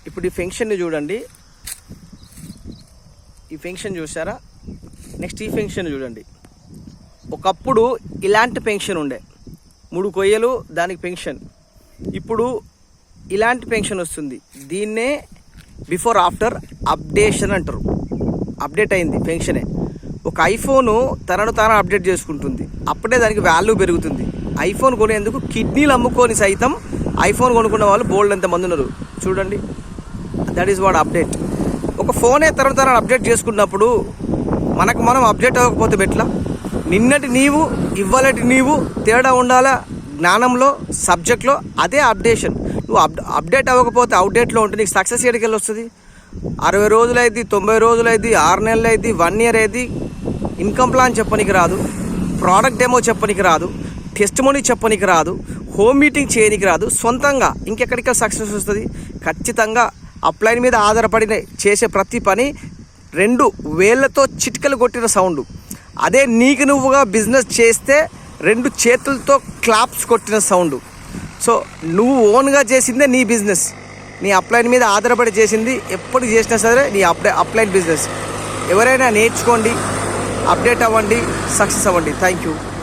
ఇప్పుడు ఈ ఫంక్షన్ని చూడండి, ఈ ఫంక్షన్ చూసారా? నెక్స్ట్ ఈ ఫంక్షన్ చూడండి. ఒకప్పుడు ఇలాంటి పెన్షన్ ఉండే, 3 కొయ్యలు దానికి పెన్షన్. ఇప్పుడు ఇలాంటి పెన్షన్ వస్తుంది. దీన్నే బిఫోర్ ఆఫ్టర్ అప్డేషన్ అంటారు. అప్డేట్ అయింది పెన్షనే. ఒక ఐఫోను తనను తాను అప్డేట్ చేసుకుంటుంది, అప్పుడే దానికి వాల్యూ పెరుగుతుంది. ఐఫోన్ కొనేందుకు కిడ్నీలు అమ్ముకొని సైతం ఐఫోన్ కొనుక్కున్న వాళ్ళు బోల్డ్ ఎంతమంది ఉన్నారు చూడండి. That is what update. ఒక ఫోనే తనను తాను అప్డేట్ చేసుకున్నప్పుడు మనం అప్డేట్ అవ్వకపోతే ఎట్లా? నిన్నటి నీవు ఇవ్వాలటి నీవు తేడా ఉండాలా జ్ఞానంలో, సబ్జెక్ట్లో. అదే అప్డేషన్. నువ్వు అప్డేట్ అవ్వకపోతే అవుట్డేట్లో ఉంటే నీకు సక్సెస్ ఎక్కడికి వస్తుంది? 60 రోజులు అయింది, 90 రోజులు అయింది, 6 నెలలు అయింది, 1 ఇయర్ అయింది. ఇన్కమ్ ప్లాన్ చెప్పనికి రాదు, ప్రోడక్ట్ డెమో చెప్పనికి రాదు, టెస్ట్ మనీ చెప్పనికి రాదు, హోమ్ మీటింగ్ చేయనికి రాదు. సొంతంగా ఇంకెక్కడికి సక్సెస్ వస్తుంది? ఖచ్చితంగా అప్లైన్ మీద ఆధారపడి చేసే ప్రతి పని 2 వేళ్ళతో చిటికలు కొట్టిన సౌండ్. అదే నీకు నువ్వుగా బిజినెస్ చేస్తే 2 చేతులతో క్లాప్స్ కొట్టిన సౌండ్. సో నువ్వు ఓన్గా చేసిందే నీ బిజినెస్. నీ అప్లైన్ మీద ఆధారపడి చేసింది ఎప్పుడు చేసినా సరే నీ అప్లైన్ బిజినెస్. ఎవరైనా నేర్చుకోండి, అప్డేట్ అవ్వండి, సక్సెస్ అవ్వండి. Thank you.